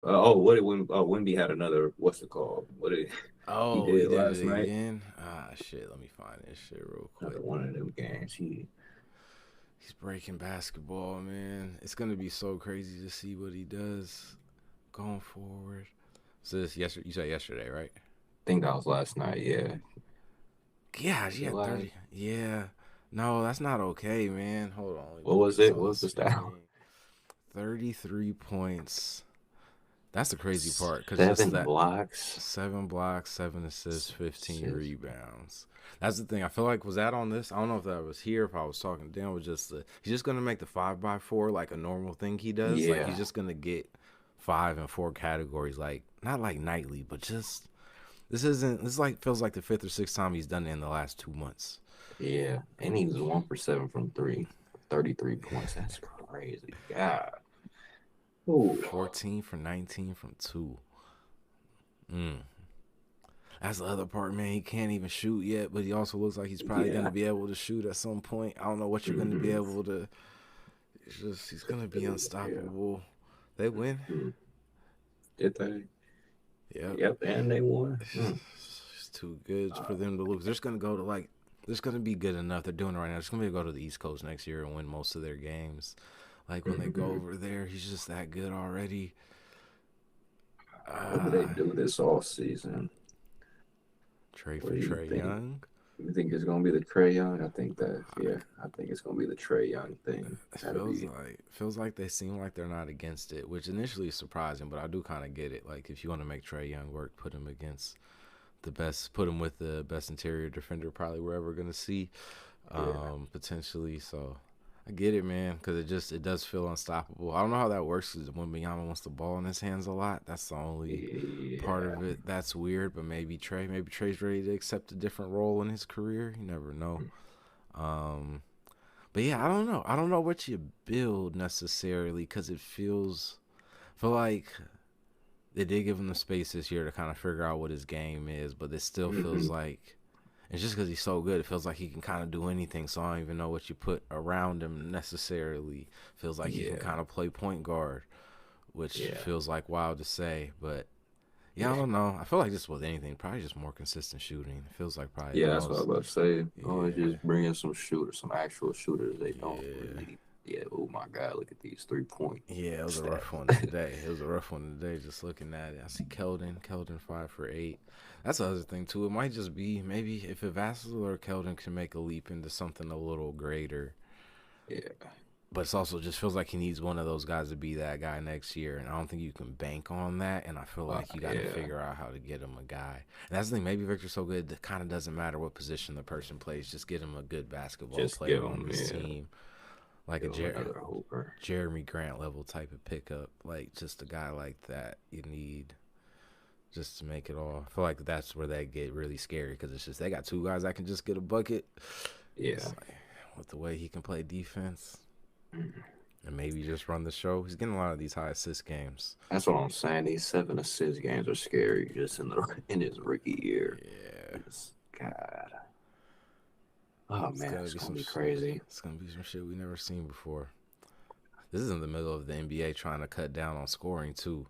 what did Wemby had another, what's it called? What did he Oh, he did did last it night? again. Ah, shit. Let me find this shit real Another quick. one of them games. He's breaking basketball, man. It's gonna be so crazy to see what he does going forward. So this yesterday, you said yesterday, right? Think that was last night. Yeah. Yeah, Was he it had last? 30. Yeah. No, that's not okay, man. Hold on. Let me What put was this it? on What the was the stat? screen. 33 points. That's the crazy part because just Seven that blocks. 7 blocks, 7 assists, 15 Assists. rebounds. That's the thing. I feel like was that on this? I don't know if that was here. If I was talking down, was just he's just gonna make the 5x4 like a normal thing he does. Like he's Yeah. just gonna get 5 and 4 categories, like not like nightly, but just this isn't. This like feels like the fifth or sixth time he's done it in the last 2 months. Yeah. And he was 1 for 7 from three. 33 points. That's crazy. God. Ooh. 14 for 19 from two. Mm. That's the other part, man. He can't even shoot yet, but he also looks like he's probably going Yeah. to be able to shoot at some point. I don't know what you're going to be Mm-hmm. able to. It's just he's going to be Yeah. unstoppable. They win. Mm. Did they? Yep. Yep. And they won. It's too good for them to lose. They're just going to go to like. There's going to be good enough. They're doing it right now. They're just going to go to the East Coast next year and win most of their games. Like when they go Mm-hmm. over there, he's just that good already. What do they Uh, do this all season? Trae What for do you Trae think? Young. You think it's gonna be the Trae Young? I think that, yeah, I think it's gonna be the Trae Young thing. It That'll be, feels like they seem like they're not against it, which initially is surprising, but I do kind of get it. Like if you want to make Trae Young work, put him against the best, put him with the best interior defender probably we're ever gonna see, yeah, potentially. So I get it, man, because it does feel unstoppable. I don't know how that works because when Biyama wants the ball in his hands a lot, that's the only part yeah. of it that's weird. But maybe Trey's ready to accept a different role in his career. You never know. Um, but yeah, I don't know. I don't know what you build necessarily because it feel like they did give him the space this year to kind of figure out what his game is, but it still feels Mm-hmm. like it's just because he's so good. It feels like he can kind of do anything. So I don't even know what you put around him necessarily. Feels like he can Yeah, kind of play point guard, which yeah, feels like wild to say, but yeah, I yeah. don't know. I feel like just with anything, probably just more consistent shooting. It feels like probably the Yeah, that's what I was most. about to say. Oh, Yeah, just bring in some shooters, some actual shooters. They don't yeah. really. Yeah. Oh my God, look at these 3 point Yeah, it was a stats. rough one today. It was a rough one today. Just looking at it, I see Keldon 5 for 8. That's the other thing too. It might just be maybe if Vassal or Keldon can make a leap into something a little greater. Yeah, But it also just feels like he needs one of those guys to be that guy next year, and I don't think you can bank on that. And I feel like you got to yeah. figure out how to get him a guy. And that's the thing. Maybe Victor's so good that kind of doesn't matter what position the person plays. Just get him a good basketball Just give player on them, this yeah, team, like give them another hooper. Jeremy Grant level type of pickup, like just a guy like that you need just to make it all. I feel like that's where they get really scary because it's just they got two guys that can just get a bucket. Yeah. It's like with the way he can play defense Mm. and maybe just run the show. He's getting a lot of these high assist games. That's what I'm saying. These 7 assist games are scary just in the in his rookie year. Yeah, Just God. Oh it's man, gonna it's be gonna be crazy. it's gonna be some shit we never seen before. This is in the middle of the NBA trying to cut down on scoring too.